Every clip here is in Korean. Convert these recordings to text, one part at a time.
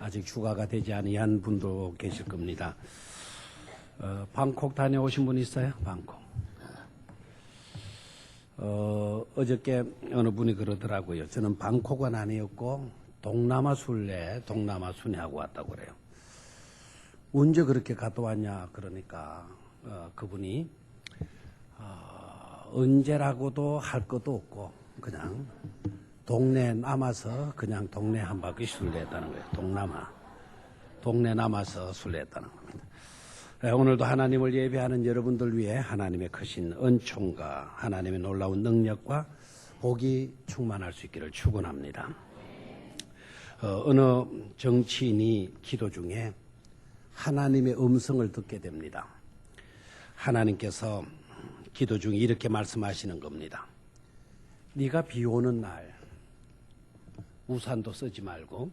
아직 휴가가 되지 아니한 분도 계실 겁니다. 방콕 다녀오신 분 있어요? 방콕. 어저께 어느 분이 그러더라고요. 저는 방콕은 아니었고 동남아 순례, 동남아 순회하고 왔다고 그래요. 언제 그렇게 갔다 왔냐 그러니까 그분이 언제라고도 할 것도 없고 그냥 동네 남아서 그냥 동네 한 바퀴 순례했다는 거예요. 동네 남아서 순례했다는 겁니다. 오늘도 하나님을 예배하는 여러분들 위해 하나님의 크신 은총과 하나님의 놀라운 능력과 복이 충만할 수 있기를 축원합니다. 어느 정치인이 기도 중에 하나님의 음성을 듣게 됩니다. 하나님께서 기도 중에 이렇게 말씀하시는 겁니다. 네가 비 오는 날 우산도 쓰지 말고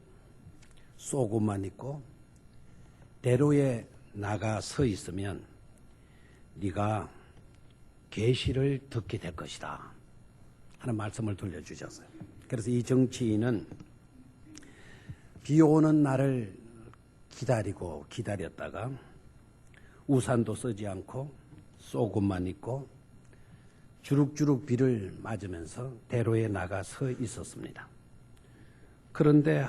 속옷만 입고 대로에 나가 서 있으면 네가 계시를 듣게 될 것이다 하는 말씀을 들려주셨어요. 그래서 이 정치인은 비 오는 날을 기다렸다가 우산도 쓰지 않고 속옷만 입고 주룩주룩 비를 맞으면서 대로에 나가 서 있었습니다. 그런데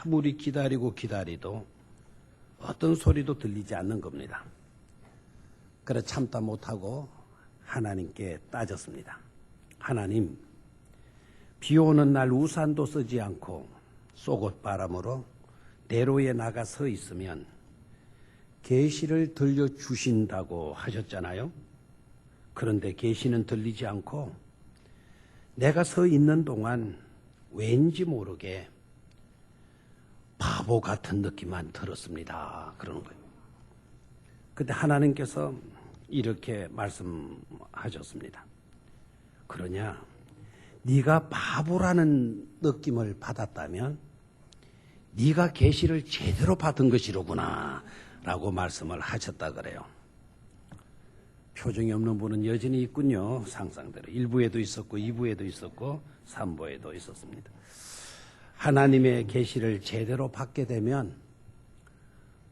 아무리 기다리도 어떤 소리도 들리지 않는 겁니다. 그래 참다 못하고 하나님께 따졌습니다. 하나님, 비 오는 날 우산도 쓰지 않고 속옷 바람으로 대로에 나가 서 있으면 계시를 들려주신다고 하셨잖아요. 그런데 계시는 들리지 않고 내가 서 있는 동안 왠지 모르게 바보 같은 느낌만 들었습니다. 그러는 거예요. 그때 하나님께서 이렇게 말씀하셨습니다. 그러냐? 네가 바보라는 느낌을 받았다면 네가 계시를 제대로 받은 것이로구나 라고 말씀을 하셨다 그래요. 표정이 없는 분은 여전히 있군요. 상상대로 1부에도 있었고 2부에도 있었고 3부에도 있었습니다. 하나님의 계시를 제대로 받게 되면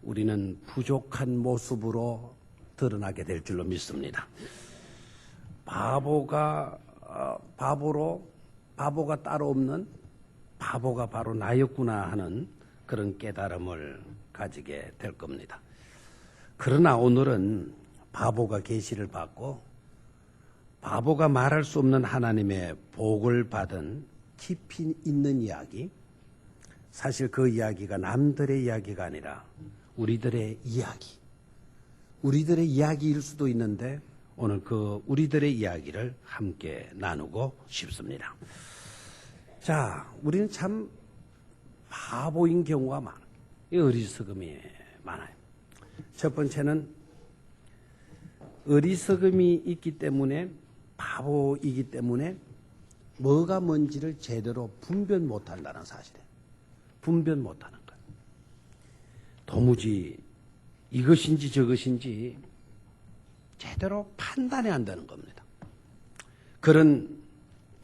우리는 부족한 모습으로 드러나게 될 줄로 믿습니다. 바보가 따로 없는 바보가 바로 나였구나 하는 그런 깨달음을 가지게 될 겁니다. 그러나 오늘은 바보가 계시를 받고 바보가 말할 수 없는 하나님의 복을 받은 깊이 있는 이야기, 사실 그 이야기가 남들의 이야기가 아니라 우리들의 이야기일 수도 있는데 오늘 그 우리들의 이야기를 함께 나누고 싶습니다. 자, 우리는 참 바보인 경우가 많아요. 어리석음이 많아요. 첫 번째는 어리석음이 있기 때문에 바보이기 때문에 뭐가 뭔지를 제대로 분별 못한다는 사실이에요. 분별 못하는 거예요. 도무지 이것인지 저것인지 제대로 판단이 안 되는 겁니다. 그런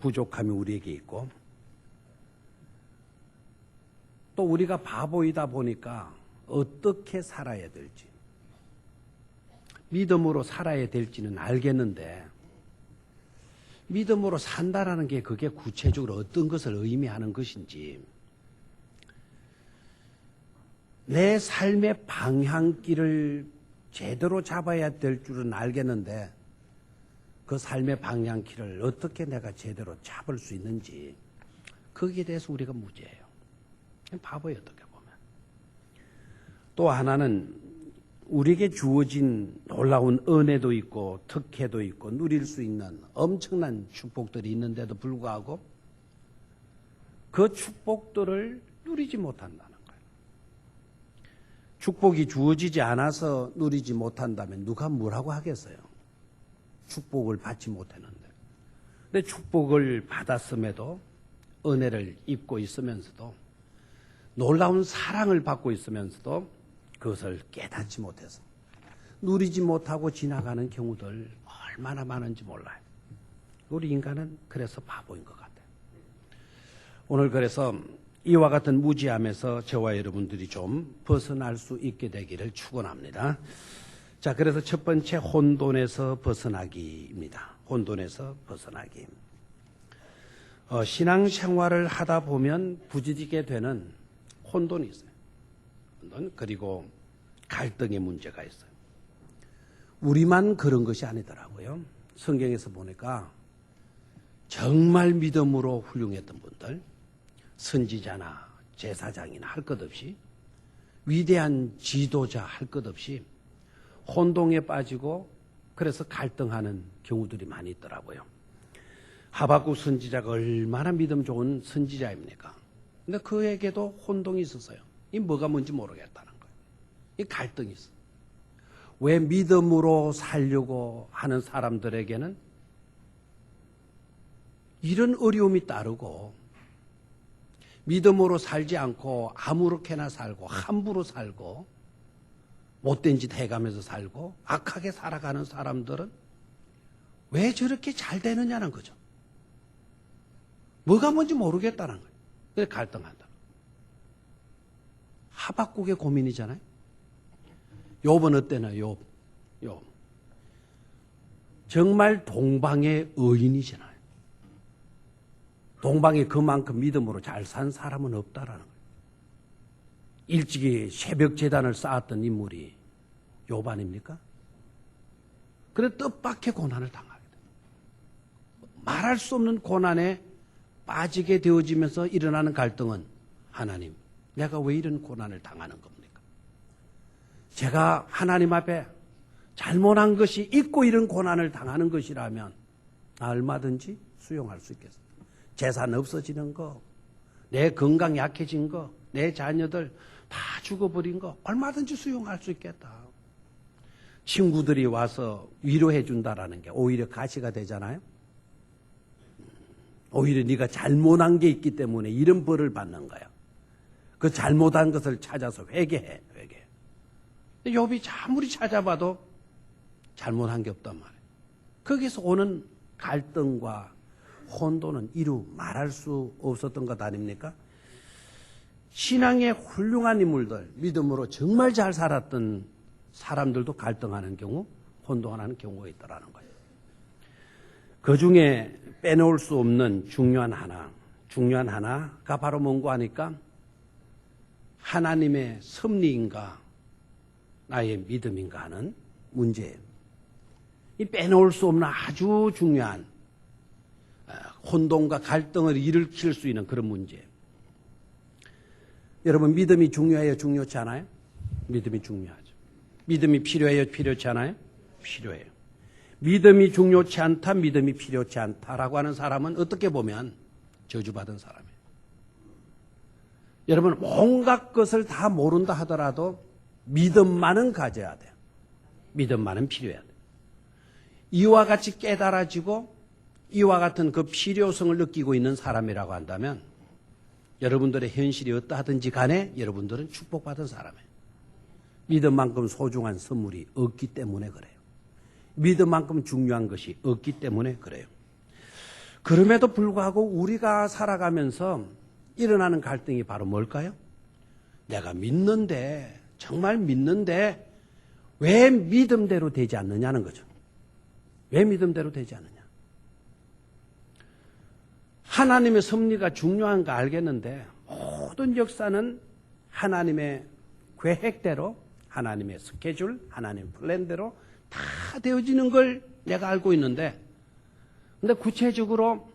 부족함이 우리에게 있고 또 우리가 바보이다 보니까 어떻게 살아야 될지 믿음으로 살아야 될지는 알겠는데 믿음으로 산다라는 게 그게 구체적으로 어떤 것을 의미하는 것인지 내 삶의 방향길을 제대로 잡아야 될 줄은 알겠는데 그 삶의 방향길을 어떻게 내가 제대로 잡을 수 있는지 거기에 대해서 우리가 무지해요. 바보예요, 어떻게 보면. 또 하나는 우리에게 주어진 놀라운 은혜도 있고 특혜도 있고 누릴 수 있는 엄청난 축복들이 있는데도 불구하고 그 축복들을 누리지 못한다는 거예요. 축복이 주어지지 않아서 누리지 못한다면 누가 뭐라고 하겠어요? 축복을 받지 못했는데. 근데 축복을 받았음에도 은혜를 입고 있으면서도 놀라운 사랑을 받고 있으면서도 그것을 깨닫지 못해서 누리지 못하고 지나가는 경우들 얼마나 많은지 몰라요. 우리 인간은 그래서 바보인 것 같아요. 오늘 그래서 이와 같은 무지함에서 저와 여러분들이 좀 벗어날 수 있게 되기를 축원합니다. 자, 그래서 첫 번째 혼돈에서 벗어나기입니다. 혼돈에서 벗어나기. 신앙생활을 하다 보면 부딪히게 되는 혼돈이 있어요. 혼돈, 그리고 갈등의 문제가 있어요. 우리만 그런 것이 아니더라고요. 성경에서 보니까 정말 믿음으로 훌륭했던 분들, 선지자나 제사장이나 할 것 없이, 위대한 지도자 할 것 없이 혼동에 빠지고 그래서 갈등하는 경우들이 많이 있더라고요. 하박국 선지자가 얼마나 믿음 좋은 선지자입니까? 근데 그에게도 혼동이 있었어요. 이 뭐가 뭔지 모르겠다는 거예요. 이 갈등이 있어. 왜 믿음으로 살려고 하는 사람들에게는 이런 어려움이 따르고, 믿음으로 살지 않고 아무렇게나 살고 함부로 살고 못된 짓 해가면서 살고 악하게 살아가는 사람들은 왜 저렇게 잘 되느냐는 거죠. 뭐가 뭔지 모르겠다는 거예요. 그래서 갈등한다. 하박국의 고민이잖아요. 욥은 어때나? 욥 정말 동방의 의인이잖아요. 동방에 그만큼 믿음으로 잘 산 사람은 없다라는 거예요. 일찍이 새벽 제단을 쌓았던 인물이 욥 아닙니까? 그래 뜻밖의 고난을 당하게 돼요. 말할 수 없는 고난에 빠지게 되어지면서 일어나는 갈등은, 하나님, 내가 왜 이런 고난을 당하는 겁니까? 제가 하나님 앞에 잘못한 것이 있고 이런 고난을 당하는 것이라면 나 얼마든지 수용할 수 있겠습니다. 재산 없어지는 거, 내 건강 약해진 거, 내 자녀들 다 죽어버린 거 얼마든지 수용할 수 있겠다. 친구들이 와서 위로해 준다라는 게 오히려 가시가 되잖아요. 오히려 네가 잘못한 게 있기 때문에 이런 벌을 받는 거야. 그 잘못한 것을 찾아서 회개해. 욥이 아무리 찾아봐도 잘못한 게 없단 말이에요. 거기서 오는 갈등과 혼돈은 이루 말할 수 없었던 것 아닙니까? 신앙의 훌륭한 인물들, 믿음으로 정말 잘 살았던 사람들도 갈등하는 경우, 혼동하는 경우가 있다는 거예요. 그 중에 빼놓을 수 없는 중요한 하나가 바로 뭔고 하니까 하나님의 섭리인가 나의 믿음인가 하는 문제예요. 이 빼놓을 수 없는 아주 중요한 혼동과 갈등을 일으킬 수 있는 그런 문제예요. 여러분, 믿음이 중요해요? 중요치 않아요? 믿음이 중요하죠. 믿음이 필요해요? 필요치 않아요? 필요해요. 믿음이 중요치 않다, 믿음이 필요치 않다라고 하는 사람은 어떻게 보면 저주받은 사람이에요. 여러분, 온갖 것을 다 모른다 하더라도 믿음만은 가져야 돼요. 믿음만은 필요해야 돼요. 이와 같이 깨달아지고 이와 같은 그 필요성을 느끼고 있는 사람이라고 한다면 여러분들의 현실이 어떠하든지 간에 여러분들은 축복받은 사람이에요. 믿음만큼 소중한 선물이 없기 때문에 그래요. 믿음만큼 중요한 것이 없기 때문에 그래요. 그럼에도 불구하고 우리가 살아가면서 일어나는 갈등이 바로 뭘까요? 내가 믿는데, 정말 믿는데 왜 믿음대로 되지 않느냐는 거죠. 왜 믿음대로 되지 않느냐. 하나님의 섭리가 중요한 거 알겠는데 모든 역사는 하나님의 계획대로, 하나님의 스케줄, 하나님의 플랜대로 다 되어지는 걸 내가 알고 있는데, 근데 구체적으로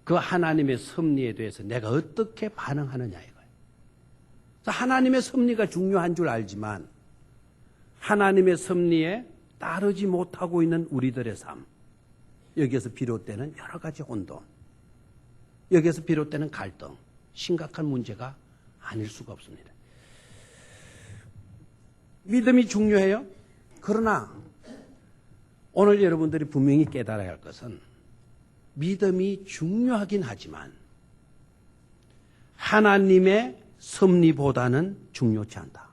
그 하나님의 섭리에 대해서 내가 어떻게 반응하느냐 이거예요. 그래서 하나님의 섭리가 중요한 줄 알지만 하나님의 섭리에 따르지 못하고 있는 우리들의 삶, 여기에서 비롯되는 여러 가지 혼돈, 여기에서 비롯되는 갈등, 심각한 문제가 아닐 수가 없습니다. 믿음이 중요해요. 그러나 오늘 여러분들이 분명히 깨달아야 할 것은 믿음이 중요하긴 하지만 하나님의 섭리보다는 중요치 않다.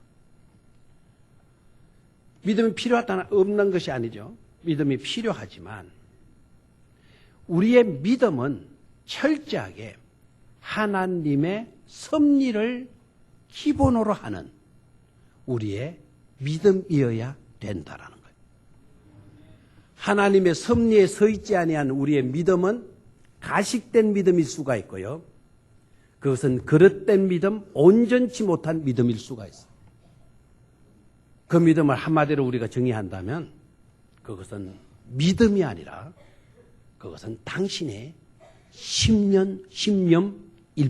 믿음이 필요하다는 없는 것이 아니죠. 믿음이 필요하지만 우리의 믿음은 철저하게 하나님의 섭리를 기본으로 하는 우리의 믿음이어야 된다라는 거예요. 하나님의 섭리에 서 있지 아니한 우리의 믿음은 가식된 믿음일 수가 있고요. 그것은 그릇된 믿음, 온전치 못한 믿음일 수가 있어요. 그 믿음을 한마디로 우리가 정의한다면 그것은 믿음이 아니라 그것은 당신의 신념일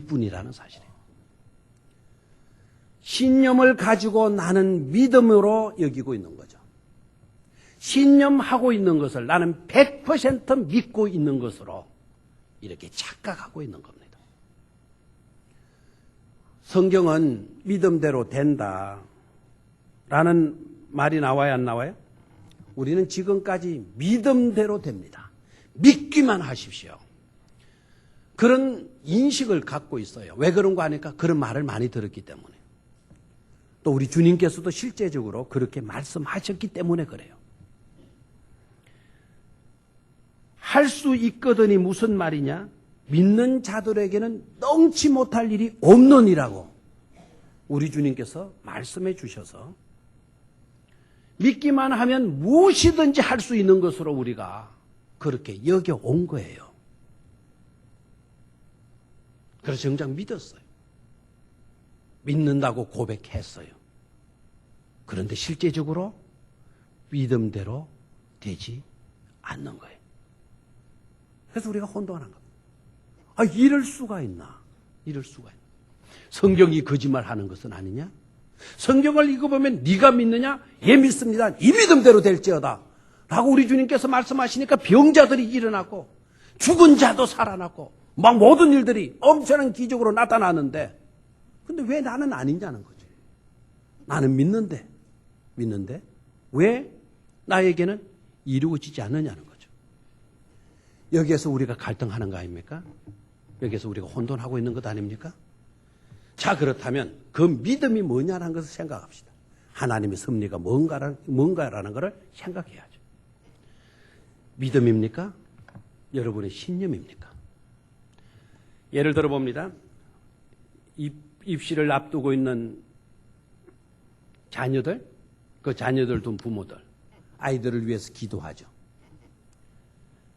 뿐이라는 사실이에요. 신념을 가지고 나는 믿음으로 여기고 있는 거죠. 신념하고 있는 것을 나는 100% 믿고 있는 것으로 이렇게 착각하고 있는 겁니다. 성경은 믿음대로 된다 라는 말이 나와야 안 나와요? 우리는 지금까지 믿음대로 됩니다. 믿기만 하십시오. 그런 인식을 갖고 있어요. 왜 그런가 하니까 그런 말을 많이 들었기 때문에. 또 우리 주님께서도 실제적으로 그렇게 말씀하셨기 때문에 그래요. 할 수 있거든이 무슨 말이냐? 믿는 자들에게는 넘지 못할 일이 없느니라고 우리 주님께서 말씀해 주셔서 믿기만 하면 무엇이든지 할 수 있는 것으로 우리가 그렇게 여겨온 거예요. 그래서 정작 믿었어요. 믿는다고 고백했어요. 그런데 실제적으로 믿음대로 되지 않는 거예요. 그래서 우리가 혼돈한 겁니다. 아, 이럴 수가 있나? 이럴 수가 있나? 성경이 거짓말하는 것은 아니냐? 성경을 읽어보면 네가 믿느냐? 예 믿습니다. 이 믿음대로 될지어다. 라고 우리 주님께서 말씀하시니까 병자들이 일어나고 죽은 자도 살아났고 막 모든 일들이 엄청난 기적으로 나타나는데 근데 왜 나는 아니냐는 거죠. 나는 믿는데 왜 나에게는 이루어지지 않느냐는 거죠. 여기에서 우리가 갈등하는 거 아닙니까? 여기에서 우리가 혼돈하고 있는 것 아닙니까? 자, 그렇다면 그 믿음이 뭐냐는 것을 생각합시다. 하나님의 섭리가 뭔가라는 것을 생각해야죠. 믿음입니까? 여러분의 신념입니까? 예를 들어 봅니다. 입시를 앞두고 있는 자녀들, 그 자녀들 둔 부모들, 아이들을 위해서 기도하죠.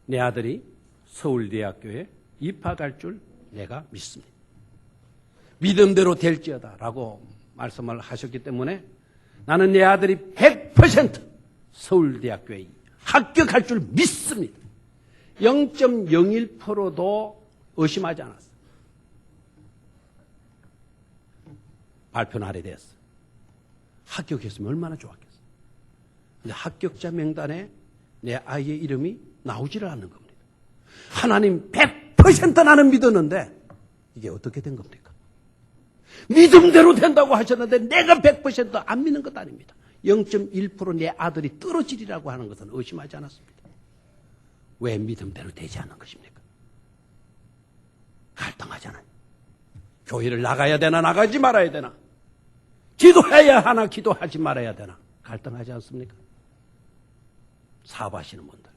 내 아들이 서울대학교에 입학할 줄 내가 믿습니다. 믿음대로 될지어다 라고 말씀을 하셨기 때문에 나는 내 아들이 100% 서울대학교에 합격할 줄 믿습니다. 0.01%도 의심하지 않았어요. 발표 날에 됐어요. 합격했으면 얼마나 좋았겠어요. 근데 합격자 명단에 내 아이의 이름이 나오지를 않는 겁니다. 하나님 100% 나는 믿었는데 이게 어떻게 된 겁니까? 믿음대로 된다고 하셨는데 내가 100%안 믿는 것 아닙니다. 0.1% 내 아들이 떨어지리라고 하는 것은 의심하지 않았습니다. 왜 믿음대로 되지 않는 것입니까? 갈등하잖아요. 교회를 나가야 되나 나가지 말아야 되나? 기도해야 하나 기도하지 말아야 되나? 갈등하지 않습니까? 사업하시는 분들.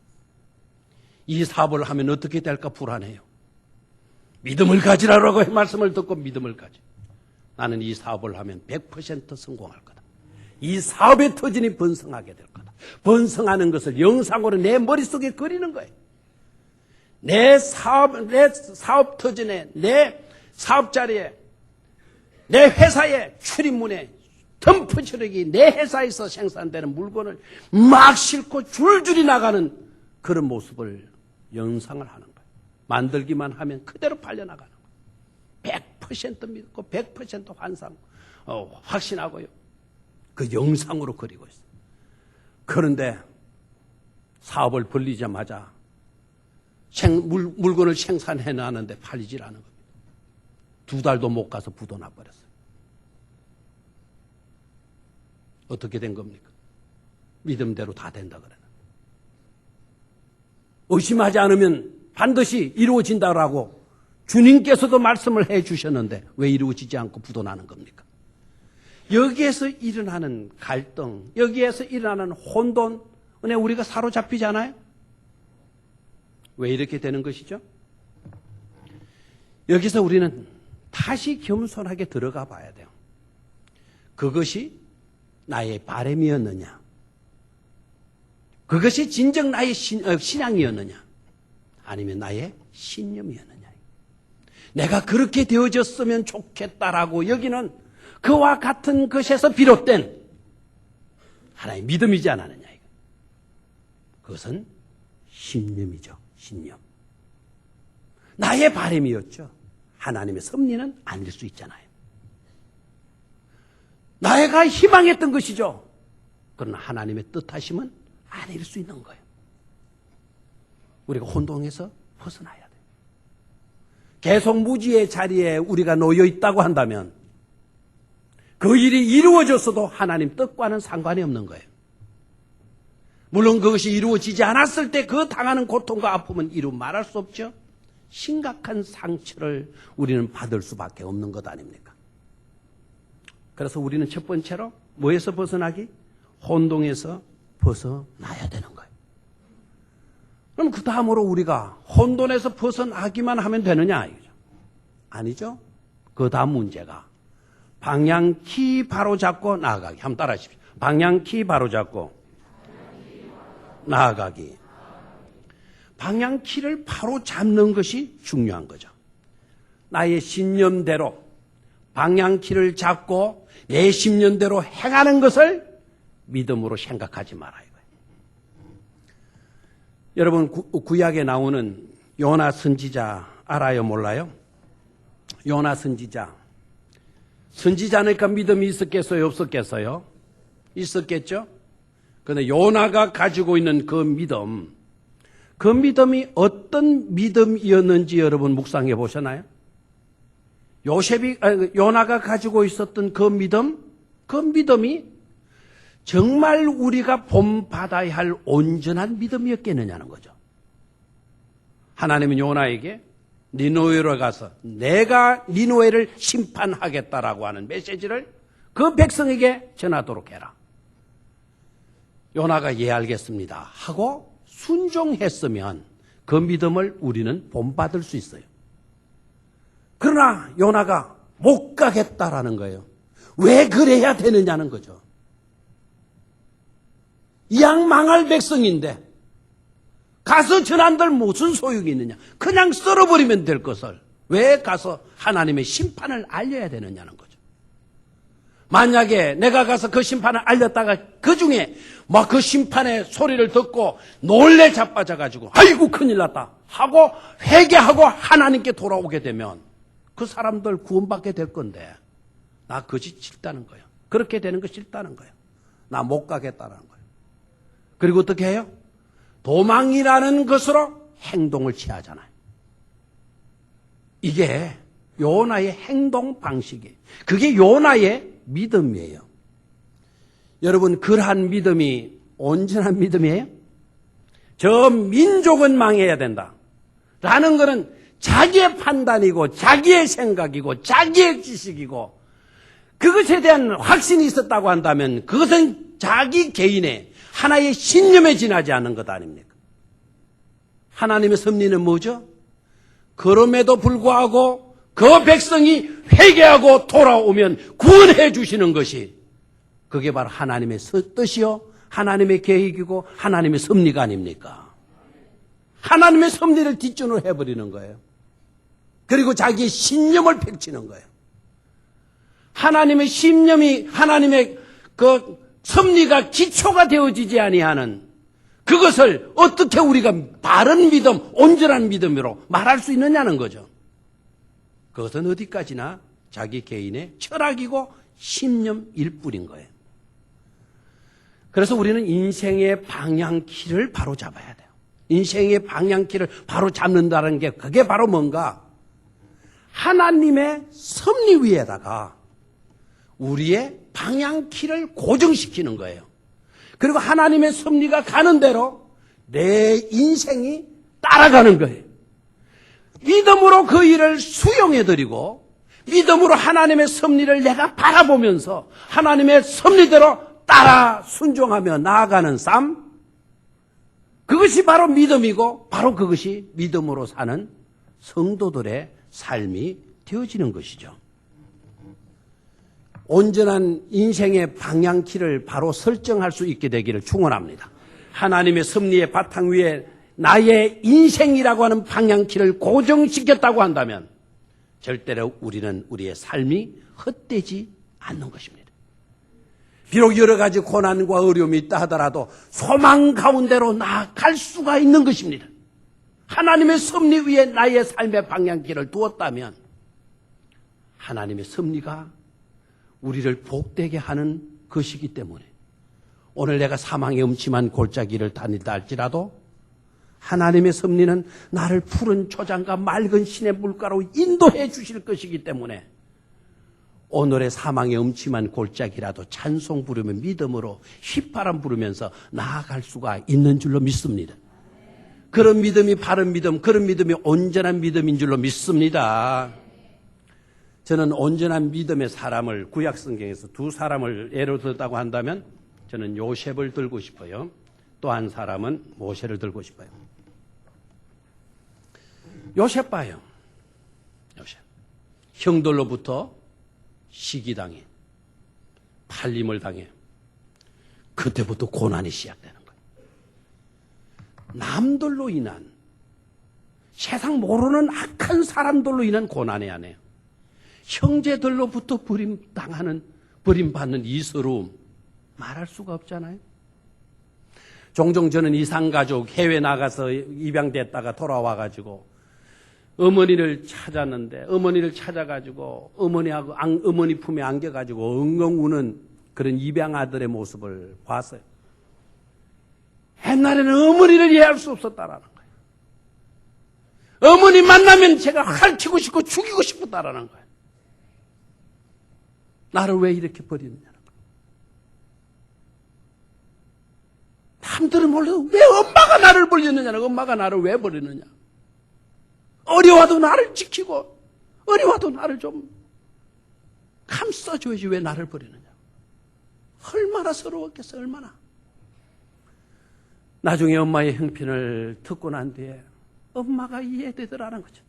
이 사업을 하면 어떻게 될까 불안해요. 믿음을 가지라고 말씀을 듣고 믿음을 가지. 나는 이 사업을 하면 100% 성공할 거다. 이 사업의 터전이 번성하게 될 거다. 번성하는 것을 영상으로 내 머릿속에 그리는 거예요. 내 사업 터전에, 내 사업 자리에, 내 회사의 출입문에 덤프트럭이 내 회사에서 생산되는 물건을 막 싣고 줄줄이 나가는 그런 모습을 연상을 하는 거예요. 만들기만 하면 그대로 팔려나가는 거예요. 100% 믿고 100% 확신하고요. 그 영상으로 그리고 있어요. 그런데 사업을 벌리자마자 물건을 생산해 놨는데 팔리질 않은 겁니다. 2달도 못 가서 부도 나버렸어요. 어떻게 된 겁니까? 믿음대로 다 된다 그러나. 의심하지 않으면 반드시 이루어진다라고 주님께서도 말씀을 해 주셨는데 왜 이루어지지 않고 부도 나는 겁니까? 여기에서 일어나는 갈등, 여기에서 일어나는 혼돈에 우리가 사로잡히잖아요? 왜 이렇게 되는 것이죠? 여기서 우리는 다시 겸손하게 들어가 봐야 돼요. 그것이 나의 바람이었느냐? 그것이 진정 나의 신앙이었느냐? 아니면 나의 신념이었느냐? 내가 그렇게 되어졌으면 좋겠다라고 여기는 그와 같은 것에서 비롯된 하나의 믿음이지 않았느냐? 그것은 신념이죠. 신념. 나의 바람이었죠. 하나님의 섭리는 아닐 수 있잖아요. 내가 희망했던 것이죠. 그러나 하나님의 뜻하심은 아닐 수 있는 거예요. 우리가 혼동해서 벗어나야 돼요. 계속 무지의 자리에 우리가 놓여 있다고 한다면 그 일이 이루어졌어도 하나님 뜻과는 상관이 없는 거예요. 물론 그것이 이루어지지 않았을 때 그 당하는 고통과 아픔은 이루 말할 수 없죠. 심각한 상처를 우리는 받을 수밖에 없는 것 아닙니까? 그래서 우리는 첫 번째로 뭐에서 벗어나기? 혼동에서 벗어나야 되는 거예요. 그럼 그 다음으로 우리가 혼돈에서 벗어나기만 하면 되느냐? 아니죠. 그 다음 문제가 방향키 바로 잡고 나아가기. 한번 따라 하십시오. 방향키 바로 잡고 나아가기. 방향키를 바로 잡는 것이 중요한 거죠. 나의 신념대로 방향키를 잡고 내 신념대로 행하는 것을 믿음으로 생각하지 말아요. 여러분 구약에 나오는 요나 선지자 알아요? 몰라요? 요나 선지자. 선지자니까 믿음이 있었겠어요? 없었겠어요? 있었겠죠? 그런데 요나가 가지고 있는 그 믿음이 어떤 믿음이었는지 여러분 묵상해 보셨나요? 요나가 가지고 있었던 그 믿음이 정말 우리가 본받아야 할 온전한 믿음이었겠느냐는 거죠. 하나님은 요나에게 니느웨로 가서 내가 니느웨를 심판하겠다라고 하는 메시지를 그 백성에게 전하도록 해라. 요나가 예 알겠습니다 하고 순종했으면 그 믿음을 우리는 본받을 수 있어요. 그러나 요나가 못 가겠다라는 거예요. 왜 그래야 되느냐는 거죠. 이 양 망할 백성인데 가서 전한들 무슨 소용이 있느냐. 그냥 썰어버리면 될 것을 왜 가서 하나님의 심판을 알려야 되느냐는 거죠. 만약에 내가 가서 그 심판을 알렸다가 그 중에 막 그 심판의 소리를 듣고 놀래 자빠져가지고 아이고 큰일 났다 하고 회개하고 하나님께 돌아오게 되면 그 사람들 구원받게 될 건데 나 거짓 싫다는 거예요. 그렇게 되는 거 싫다는 거예요. 나 못 가겠다는 거예요. 그리고 어떻게 해요? 도망이라는 것으로 행동을 취하잖아요. 이게 요나의 행동 방식이에요. 그게 요나의 믿음이에요. 여러분 그러한 믿음이 온전한 믿음이에요? 저 민족은 망해야 된다 라는 것은 자기의 판단이고 자기의 생각이고 자기의 지식이고 그것에 대한 확신이 있었다고 한다면 그것은 자기 개인의 하나의 신념에 지나지 않는 것 아닙니까? 하나님의 섭리는 뭐죠? 그럼에도 불구하고 그 백성이 회개하고 돌아오면 구원해 주시는 것이 그게 바로 하나님의 뜻이요 하나님의 계획이고 하나님의 섭리가 아닙니까? 하나님의 섭리를 뒷전으로 해버리는 거예요. 그리고 자기의 신념을 펼치는 거예요. 하나님의 신념이 하나님의 그 섭리가 기초가 되어지지 아니하는 그것을 어떻게 우리가 바른 믿음, 온전한 믿음으로 말할 수 있느냐는 거죠. 그것은 어디까지나 자기 개인의 철학이고 신념일 뿐인 거예요. 그래서 우리는 인생의 방향키를 바로 잡아야 돼요. 인생의 방향키를 바로 잡는다는 게 그게 바로 뭔가 하나님의 섭리 위에다가 우리의 방향키를 고정시키는 거예요. 그리고 하나님의 섭리가 가는 대로 내 인생이 따라가는 거예요. 믿음으로 그 일을 수용해드리고 믿음으로 하나님의 섭리를 내가 바라보면서 하나님의 섭리대로 따라 순종하며 나아가는 삶, 그것이 바로 믿음이고 바로 그것이 믿음으로 사는 성도들의 삶이 되어지는 것이죠. 온전한 인생의 방향키를 바로 설정할 수 있게 되기를 축원합니다. 하나님의 섭리의 바탕 위에 나의 인생이라고 하는 방향키를 고정시켰다고 한다면 절대로 우리는 우리의 삶이 헛되지 않는 것입니다. 비록 여러 가지 고난과 어려움이 있다 하더라도 소망 가운데로 나아갈 수가 있는 것입니다. 하나님의 섭리 위에 나의 삶의 방향키를 두었다면 하나님의 섭리가 우리를 복되게 하는 것이기 때문에 오늘 내가 사망의 음침한 골짜기를 다니다 할지라도 하나님의 섭리는 나를 푸른 초장과 맑은 신의 물가로 인도해 주실 것이기 때문에 오늘의 사망의 음침한 골짜기라도 찬송 부르며 믿음으로 휘파람 부르면서 나아갈 수가 있는 줄로 믿습니다. 그런 믿음이 바른 믿음, 그런 믿음이 온전한 믿음인 줄로 믿습니다. 저는 온전한 믿음의 사람을 구약성경에서 두 사람을 예로 들었다고 한다면 저는 요셉을 들고 싶어요. 또 한 사람은 모세를 들고 싶어요. 요셉 봐요. 요셉. 형들로부터 시기당해. 팔림을 당해. 그때부터 고난이 시작되는 거예요. 남들로 인한, 세상 모르는 악한 사람들로 인한 고난이 아니에요. 형제들로부터 버림받는 이 서러움 말할 수가 없잖아요. 종종 저는 이산가족 해외 나가서 입양됐다가 돌아와가지고 어머니를 찾았는데 어머니를 찾아가지고 어머니 품에 안겨가지고 엉엉 우는 그런 입양아들의 모습을 봤어요. 옛날에는 어머니를 이해할 수 없었다라는 거예요. 어머니 만나면 제가 핥히고 싶고 죽이고 싶었다라는 거예요. 나를 왜 이렇게 버리느냐는 거예요. 남들은 몰라도 왜 엄마가 나를 버리느냐는, 엄마가 나를 왜 버리느냐. 어려워도 나를 지키고 어려워도 나를 좀 감싸줘야지 왜 나를 버리느냐. 얼마나 서러웠겠어. 얼마나. 나중에 엄마의 형편을 듣고 난 뒤에 엄마가 이해되더라는 거죠.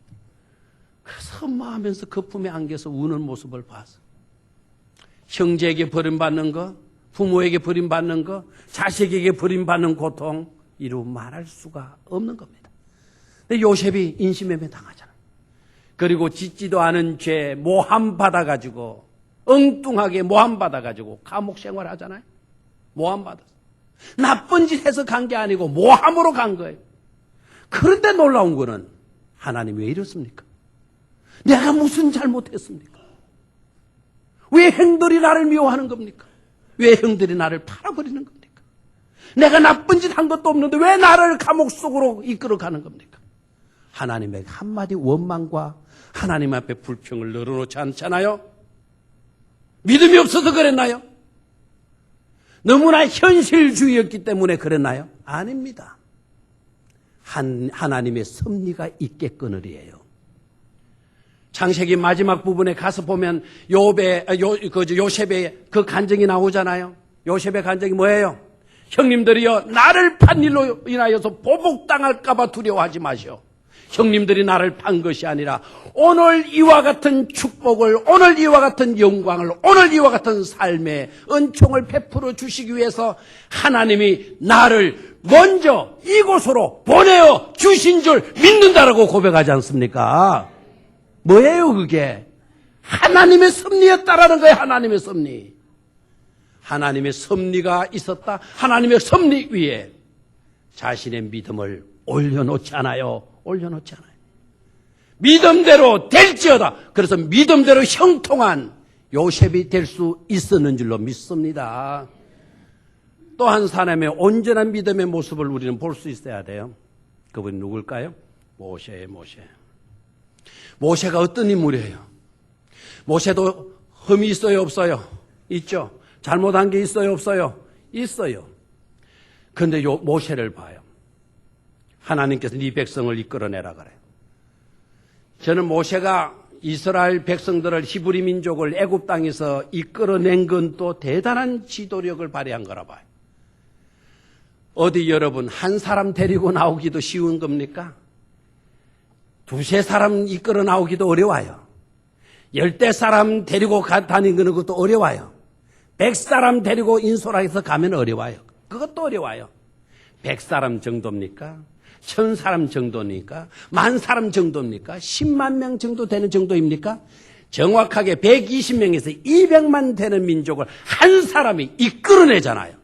그래서 엄마 하면서 그 품에 안겨서 우는 모습을 봤어. 형제에게 버림받는 거, 부모에게 버림받는 거, 자식에게 버림받는 고통, 이루 말할 수가 없는 겁니다. 근데 요셉이 인신매매 당하잖아요. 그리고 짓지도 않은 죄 모함 받아가지고 엉뚱하게 모함 받아가지고 감옥 생활하잖아요. 모함 받았어. 나쁜 짓 해서 간 게 아니고 모함으로 간 거예요. 그런데 놀라운 거는 하나님이 왜 이렇습니까? 내가 무슨 잘못했습니까? 왜 형들이 나를 미워하는 겁니까? 왜 형들이 나를 팔아버리는 겁니까? 내가 나쁜 짓 한 것도 없는데 왜 나를 감옥 속으로 이끌어가는 겁니까? 하나님에게 한마디 원망과 하나님 앞에 불평을 늘어놓지 않잖아요? 믿음이 없어서 그랬나요? 너무나 현실주의였기 때문에 그랬나요? 아닙니다. 하나님의 섭리가 있겠거니예요. 창세기 마지막 부분에 가서 보면 요셉의 그 간증이 나오잖아요. 요셉의 간증이 뭐예요? 형님들이여 나를 판 일로 인하여서 보복당할까 봐 두려워하지 마시오. 형님들이 나를 판 것이 아니라 오늘 이와 같은 축복을, 오늘 이와 같은 영광을, 오늘 이와 같은 삶의 은총을 베풀어 주시기 위해서 하나님이 나를 먼저 이곳으로 보내어 주신 줄 믿는다라고 고백하지 않습니까? 뭐예요 그게? 하나님의 섭리였다라는 거예요. 하나님의 섭리. 하나님의 섭리가 있었다. 하나님의 섭리 위에 자신의 믿음을 올려놓지 않아요. 올려놓지 않아요. 믿음대로 될지어다. 그래서 믿음대로 형통한 요셉이 될 수 있었는 줄로 믿습니다. 또 한 사람의 온전한 믿음의 모습을 우리는 볼 수 있어야 돼요. 그분이 누굴까요? 모세예요. 모세가 어떤 인물이에요? 모세도 흠이 있어요, 없어요? 있죠. 잘못한 게 있어요, 없어요? 있어요. 그런데 모세를 봐요. 하나님께서 네 백성을 이끌어내라 그래요. 저는 모세가 이스라엘 백성들을, 히브리 민족을 애굽 땅에서 이끌어낸 건 또 대단한 지도력을 발휘한 거라 봐요. 어디 여러분 한 사람 데리고 나오기도 쉬운 겁니까? 두세 사람 이끌어 나오기도 어려워요. 10대 사람 데리고 다니는 것도 어려워요. 100사람 데리고 인솔하에서 가면 어려워요. 그것도 어려워요. 100사람 정도입니까? 1000사람 정도입니까? 10,000사람 정도입니까? 10만 명 정도 되는 정도입니까? 정확하게 120명에서 200만 되는 민족을 한 사람이 이끌어내잖아요.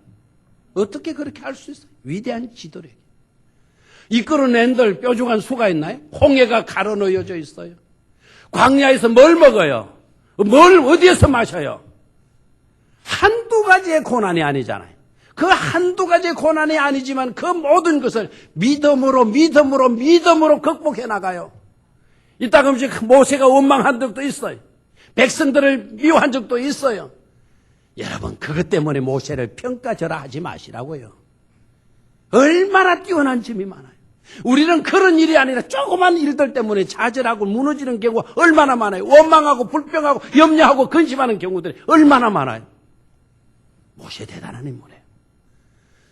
어떻게 그렇게 할 수 있어요? 위대한 지도력. 이끌어낸들 뾰족한 수가 있나요? 홍해가 가로 놓여져 있어요. 광야에서 뭘 먹어요? 뭘 어디에서 마셔요? 한두 가지의 고난이 아니잖아요. 그 한두 가지의 고난이 아니지만 그 모든 것을 믿음으로 극복해 나가요. 이따금씩 모세가 원망한 적도 있어요. 백성들을 미워한 적도 있어요. 여러분, 그것 때문에 모세를 평가절하 하지 마시라고요. 얼마나 뛰어난 점이 많아요. 우리는 그런 일이 아니라 조그만 일들 때문에 좌절하고 무너지는 경우가 얼마나 많아요. 원망하고 불평하고 염려하고 근심하는 경우들이 얼마나 많아요. 모세 대단한 인물이에요.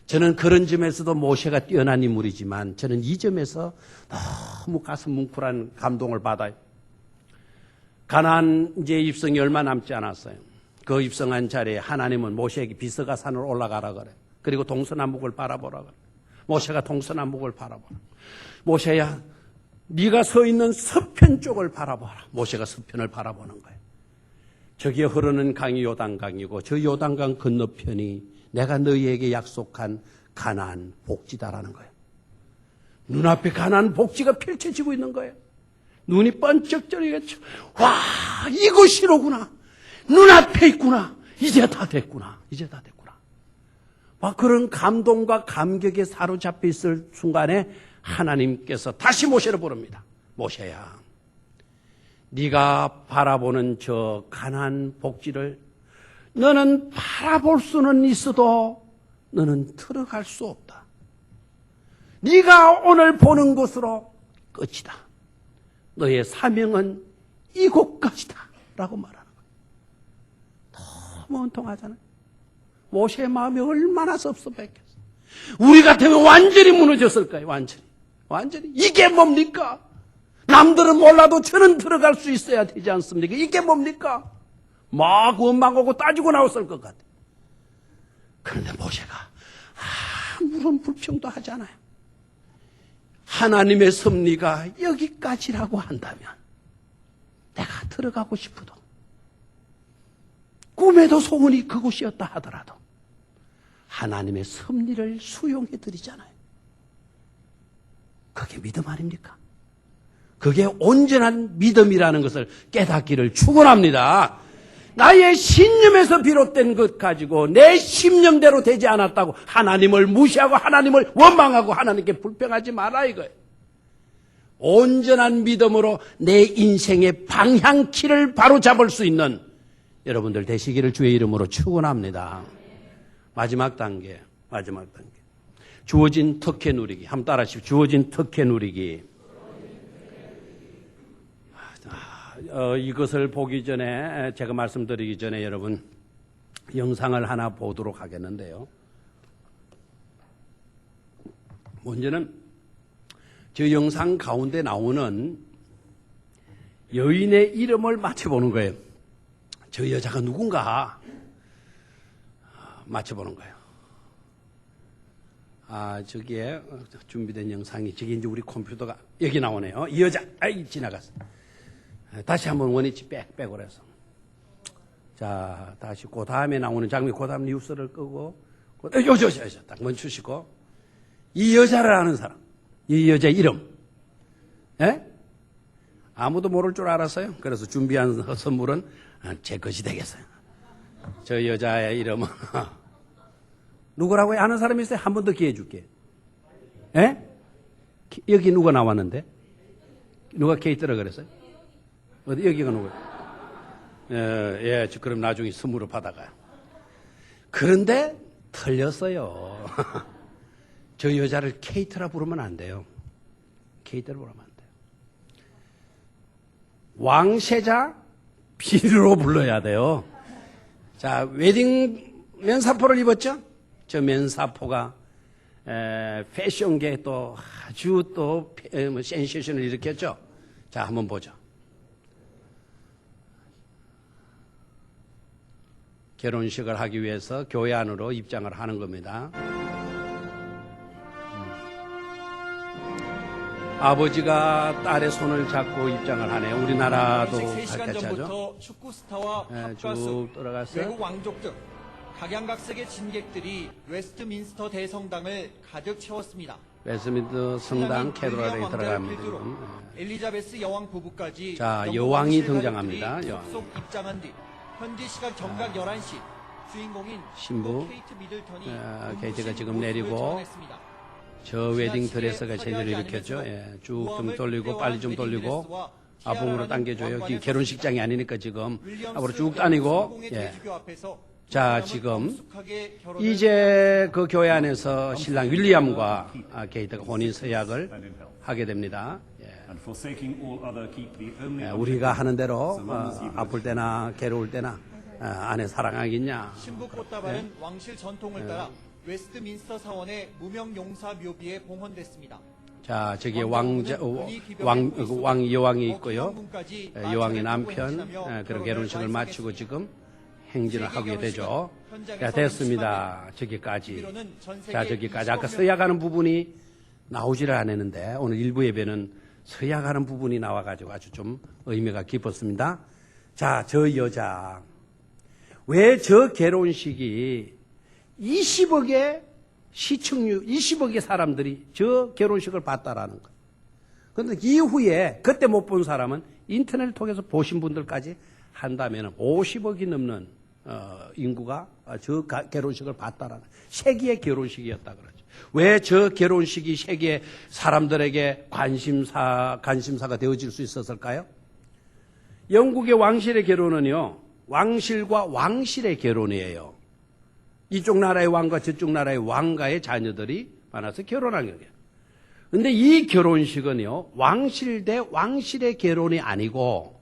저는 그런 점에서도 모세가 뛰어난 인물이지만 저는 이 점에서 너무 가슴 뭉클한 감동을 받아요. 가나안 이제 입성이 얼마 남지 않았어요. 그 입성한 자리에 하나님은 모세에게 비스가 산으로 올라가라 그래. 그리고 동서남북을 바라보라 그래. 모세가 동서남북을 바라보라. 모세야, 네가 서 있는 서편 쪽을 바라보라. 모세가 서편을 바라보는 거예요. 저기에 흐르는 강이 요단강이고 저 요단강 건너편이 내가 너희에게 약속한 가나안 복지다라는 거예요. 눈앞에 가나안 복지가 펼쳐지고 있는 거예요. 눈이 번쩍 뜨리겠죠. 와, 이것이로구나. 눈앞에 있구나. 이제 다 됐구나. 이제 다 됐구나. 막 그런 감동과 감격에 사로잡혀 있을 순간에 하나님께서 다시 모세를 부릅니다. 모세야, 네가 바라보는 저 가나안 복지를 너는 바라볼 수는 있어도 너는 들어갈 수 없다. 네가 오늘 보는 곳으로 끝이다. 너의 사명은 이곳까지다 라고 말하는 거예요. 너무 원통하잖아요. 모세의 마음이 얼마나 섭섭했겠어요. 우리 같으면 완전히 무너졌을 거예요. 완전히. 이게 뭡니까? 남들은 몰라도 저는 들어갈 수 있어야 되지 않습니까? 이게 뭡니까? 막 원망하고 따지고 나왔을 것 같아요. 그런데 모세가 아무런 불평도 하지 않아요. 하나님의 섭리가 여기까지라고 한다면 내가 들어가고 싶어도 꿈에도 소원이 그곳이었다 하더라도 하나님의 섭리를 수용해 드리잖아요. 그게 믿음 아닙니까? 그게 온전한 믿음이라는 것을 깨닫기를 축원합니다. 나의 신념에서 비롯된 것 가지고 내 신념대로 되지 않았다고 하나님을 무시하고 하나님을 원망하고 하나님께 불평하지 마라 이거예요. 온전한 믿음으로 내 인생의 방향키를 바로잡을 수 있는 여러분들 되시기를 주의 이름으로 축원합니다. 마지막 단계. 주어진 특혜 누리기. 한번 따라하십시오. 주어진 특혜 누리기. 이것을 보기 전에 제가 말씀드리기 전에 여러분 영상을 하나 보도록 하겠는데요. 먼저는 저 영상 가운데 나오는 여인의 이름을 맞춰보는 거예요. 저 여자가 누군가 맞춰보는 거예요. 저기에 준비된 영상이 저기 이제 우리 컴퓨터가 여기 나오네요. 이 여자, 지나갔어. 다시 한번 원위치 빼고 그래서. 자, 다시 그 다음에 나오는 장면, 그 다음 뉴스를 끄고, 딱 멈추시고. 이 여자를 아는 사람. 이 여자 이름. 예? 아무도 모를 줄 알았어요. 그래서 준비한 선물은 제 것이 되겠어요. 저 여자의 이름은. 누구라고 아는 사람이 있어요? 한 번 더 기회 줄게. 예? 여기 누가 나왔는데? 누가 케이트라 그랬어요? 어디, 여기가 누구예요? 그럼 나중에 선물을 받아가요. 그런데 틀렸어요. 저 여자를 케이트라 부르면 안 돼요. 케이트라 부르면 안 돼요. 왕세자 비누로 불러야 돼요. 자, 웨딩 면사포를 입었죠? 저 면사포가 패션계에 또 아주 또 센세이션을 일으켰죠? 자, 한번 보죠. 결혼식을 하기 위해서 교회 안으로 입장을 하는 겁니다. 아버지가 딸의 손을 잡고 입장을 하네요. 우리나라도 같이 하죠. 전부터 축구 스타와 팝가수, 쭉 돌아갔어요. 외국 왕족 등 각양각색의 진객들이 웨스트민스터 대성당을 가득 채웠습니다. 웨스트민스터 성당 캐도랄에 들어갑니다. 엘리자베스 여왕 부부까지 자, 여왕이 등장합니다. 속 입장한 뒤 현지 시각 정각 11시 주인공인 신부 케이트 미들턴이 케이트가 지금 내리고 저 웨딩 드레스가 제대로 일으켰죠. 쭉 좀 돌리고 빨리 좀 돌리고 앞으로 당겨줘요. 결혼식장이 아니니까 지금 앞으로 쭉 다니고. 자, 지금 이제 그 교회 안에서 신랑 윌리엄과 케이트가 혼인 서약을 하게 됩니다. 우리가 하는 대로 아플 때나 괴로울 때나 아내 사랑하겠냐. 신부 꽃다발은 왕실 전통을 따라 웨스트민스터 사원의 무명용사 묘비에 봉헌됐습니다. 자, 저기 여왕이 있고요. 여왕의 남편, 그런 결혼식을 마치고 지금 행진을 하게 되죠. 자, 됐습니다. 저기까지. 자, 저기까지. 아까 서약하는 부분이 나오지를 않았는데 오늘 일부 예배는 서약하는 부분이 나와가지고 아주 좀 의미가 깊었습니다. 자, 저 여자. 왜 저 결혼식이 20억의 시청률, 20억의 사람들이 저 결혼식을 봤다라는 거예요. 그런데 이후에 그때 못 본 사람은 인터넷을 통해서 보신 분들까지 한다면 50억이 넘는 인구가 저 결혼식을 봤다라는 거예요. 세계의 결혼식이었다 그러죠. 왜 저 결혼식이 세계 사람들에게 관심사가 되어질 수 있었을까요? 영국의 왕실의 결혼은요, 왕실과 왕실의 결혼이에요. 이쪽 나라의 왕과 저쪽 나라의 왕가의 자녀들이 많아서 결혼한 거예요. 근데 이 결혼식은요, 왕실 대 왕실의 결혼이 아니고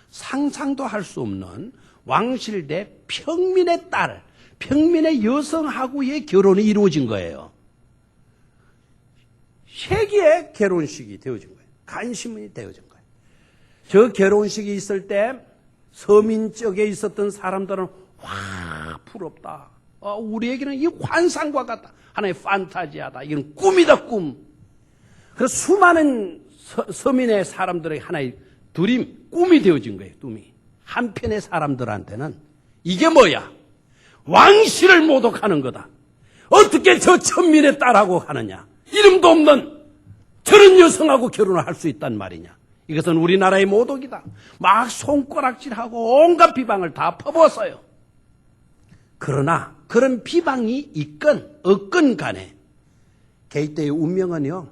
상상도 할 수 없는 왕실 대 평민의 딸, 평민의 여성하고의 결혼이 이루어진 거예요. 세계의 결혼식이 되어진 거예요. 관심이 되어진 거예요. 저 결혼식이 있을 때 서민 쪽에 있었던 사람들은 와, 부럽다. 우리에게는 이 환상과 같다. 하나의 판타지하다. 이건 꿈이다, 꿈. 그래서 수많은 서민의 사람들의 하나의 드림, 꿈이 되어진 거예요, 꿈이. 한편의 사람들한테는 이게 뭐야? 왕실을 모독하는 거다. 어떻게 저 천민의 딸하고 하느냐? 이름도 없는 저런 여성하고 결혼을 할 수 있단 말이냐? 이것은 우리나라의 모독이다. 막 손가락질하고 온갖 비방을 다 퍼부었어요. 그러나 그런 비방이 있건 없건 간에 케이트의 운명은요,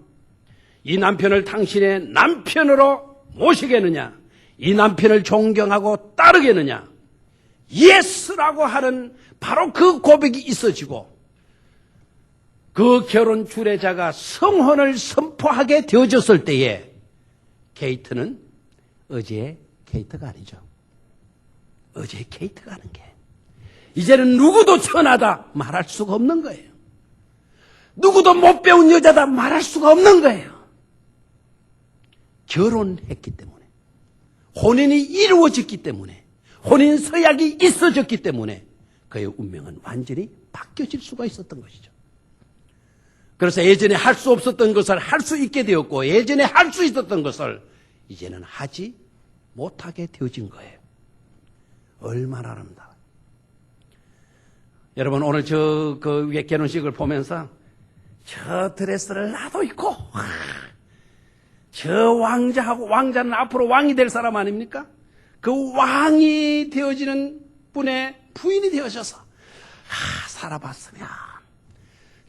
이 남편을 당신의 남편으로 모시겠느냐, 이 남편을 존경하고 따르겠느냐, 예스라고 하는 바로 그 고백이 있어지고 그 결혼 주례자가 성혼을 선포하게 되어졌을 때에 케이트는 어제의 케이트가 아니죠. 어제의 케이트가 아닌 게 이제는 누구도 천하다 말할 수가 없는 거예요. 누구도 못 배운 여자다 말할 수가 없는 거예요. 결혼했기 때문에, 혼인이 이루어졌기 때문에, 혼인 서약이 있어졌기 때문에 그의 운명은 완전히 바뀌어질 수가 있었던 것이죠. 그래서 예전에 할 수 없었던 것을 할 수 있게 되었고, 예전에 할 수 있었던 것을 이제는 하지 못하게 되어진 거예요. 얼마나 아름다워요. 여러분, 오늘 그 결혼식을 보면서 저 드레스를 나도 입고, 저 왕자는 앞으로 왕이 될 사람 아닙니까? 그 왕이 되어지는 분의 부인이 되어져서 살아봤으면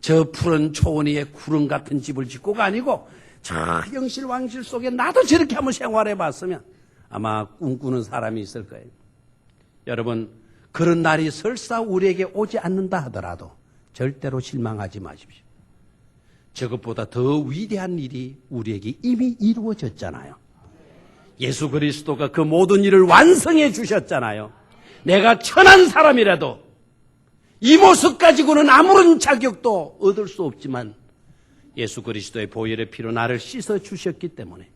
저 푸른 초원 위에 구름 같은 집을 짓고가 아니고 저 영실 왕실 속에 나도 저렇게 한번 생활해봤으면 아마 꿈꾸는 사람이 있을 거예요. 여러분, 그런 날이 설사 우리에게 오지 않는다 하더라도 절대로 실망하지 마십시오. 저것보다 더 위대한 일이 우리에게 이미 이루어졌잖아요. 예수 그리스도가 그 모든 일을 완성해 주셨잖아요. 내가 천한 사람이라도 이 모습 가지고는 아무런 자격도 얻을 수 없지만 예수 그리스도의 보혈의 피로 나를 씻어 주셨기 때문에,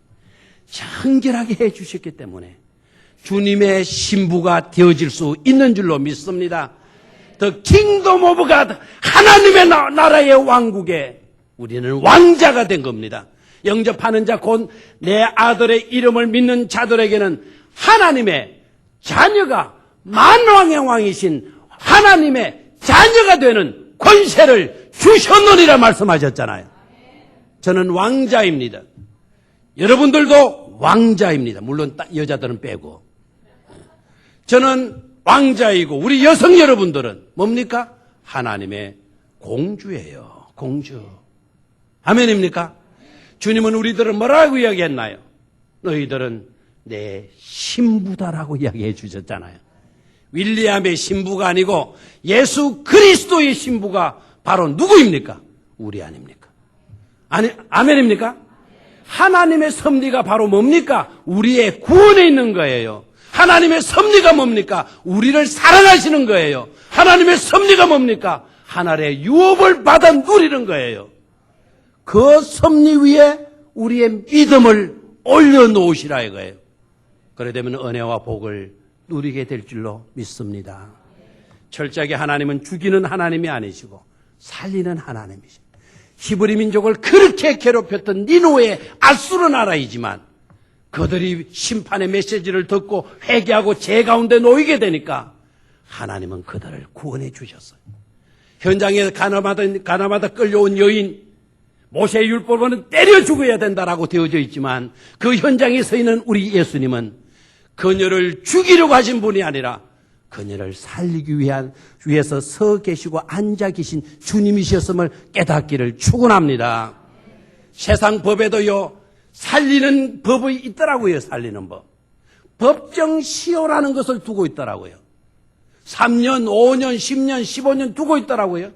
정결하게 해 주셨기 때문에 주님의 신부가 되어질 수 있는 줄로 믿습니다. The kingdom of God, 하나님의 나라의 왕국에 우리는 왕자가 된 겁니다. 영접하는 자 곧 내 아들의 이름을 믿는 자들에게는 하나님의 자녀가 만왕의 왕이신 하나님의 자녀가 되는 권세를 주셨느니라 말씀하셨잖아요. 저는 왕자입니다. 여러분들도 왕자입니다. 물론 여자들은 빼고. 저는 왕자이고 우리 여성 여러분들은 뭡니까? 하나님의 공주예요. 공주. 아멘입니까? 주님은 우리들은 뭐라고 이야기했나요? 너희들은 내 신부다라고 이야기해 주셨잖아요. 윌리엄의 신부가 아니고 예수 그리스도의 신부가 바로 누구입니까? 우리 아닙니까? 아니, 아멘입니까? 하나님의 섭리가 바로 뭡니까? 우리의 구원에 있는 거예요. 하나님의 섭리가 뭡니까? 우리를 사랑하시는 거예요. 하나님의 섭리가 뭡니까? 하나님의 유업을 받아 누리는 거예요. 그 섭리 위에 우리의 믿음을 올려놓으시라 이거예요. 그래 되면 은혜와 복을 누리게 될 줄로 믿습니다. 철저하게 하나님은 죽이는 하나님이 아니시고 살리는 하나님이십니다. 히브리 민족을 그렇게 괴롭혔던 니누의 아수르 나라이지만 그들이 심판의 메시지를 듣고 회개하고 죄 가운데 놓이게 되니까 하나님은 그들을 구원해 주셨어요. 현장에 가나마다 끌려온 여인, 모세의 율법은 때려 죽어야 된다라고 되어져 있지만 그 현장에 서 있는 우리 예수님은 그녀를 죽이려고 하신 분이 아니라 그녀를 살리기 위해서 서 계시고 앉아 계신 주님이셨음을 깨닫기를 축원합니다. 세상 법에도요 살리는 법이 있더라고요. 살리는 법. 법정시효라는 것을 두고 있더라고요. 3년, 5년, 10년, 15년 두고 있더라고요.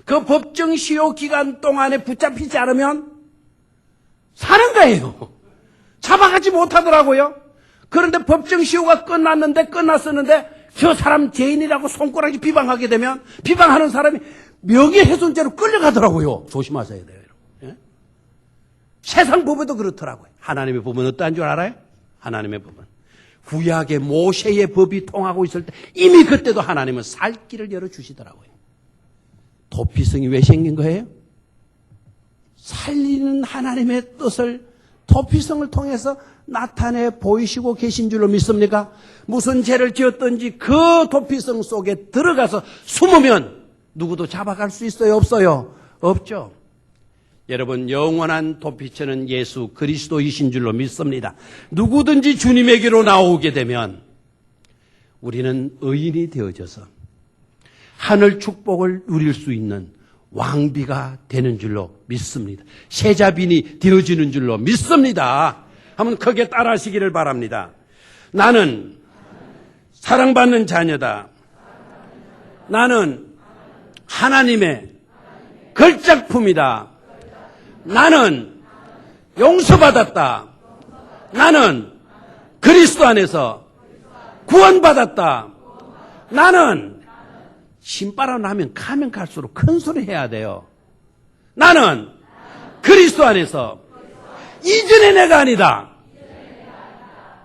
그 법정시효 기간 동안에 붙잡히지 않으면 사는 거예요. 잡아가지 못하더라고요. 그런데 법정시효가 끝났었는데 저 사람 죄인이라고 손가락이 비방하게 되면 비방하는 사람이 명예훼손죄로 끌려가더라고요. 조심하셔야 돼요. 예? 세상 법에도 그렇더라고요. 하나님의 법은 어떠한 줄 알아요? 하나님의 법은 구약의 모세의 법이 통하고 있을 때 이미 그때도 하나님은 살 길을 열어주시더라고요. 도피성이 왜 생긴 거예요? 살리는 하나님의 뜻을 도피성을 통해서 나타내 보이시고 계신 줄로 믿습니까? 무슨 죄를 지었든지 그 도피성 속에 들어가서 숨으면 누구도 잡아갈 수 있어요? 없어요? 없죠. 여러분, 영원한 도피처는 예수 그리스도이신 줄로 믿습니다. 누구든지 주님에게로 나오게 되면 우리는 의인이 되어져서 하늘 축복을 누릴 수 있는 왕비가 되는 줄로 믿습니다. 세자빈이 되어지는 줄로 믿습니다. 한번 크게 따라하시기를 바랍니다. 나는 사랑받는 자녀다. 나는 하나님의 걸작품이다. 나는 용서받았다. 나는 그리스도 안에서 구원받았다. 나는 신바람 나면 가면 갈수록 큰 소리 해야 돼요. 나는 그리스도 안에서 이전의 내가 아니다.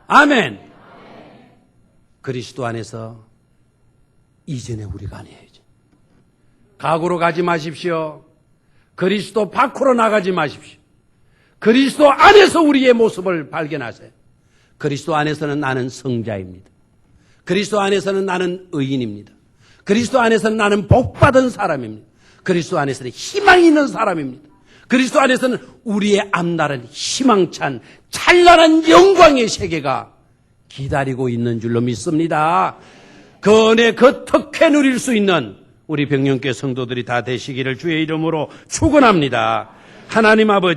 아멘. 그리스도 안에서 이전의 우리가 아니에요. 과거로 가지 마십시오. 그리스도 밖으로 나가지 마십시오. 그리스도 안에서 우리의 모습을 발견하세요. 그리스도 안에서는 나는 성자입니다. 그리스도 안에서는 나는 의인입니다. 그리스도 안에서는 나는 복받은 사람입니다. 그리스도 안에서는 희망이 있는 사람입니다. 그리스도 안에서는 우리의 앞날은 희망찬 찬란한 영광의 세계가 기다리고 있는 줄로 믿습니다. 그 은혜 그 특혜 누릴 수 있는 우리 병영교회 성도들이 다 되시기를 주의 이름으로 축원합니다. 하나님 아버지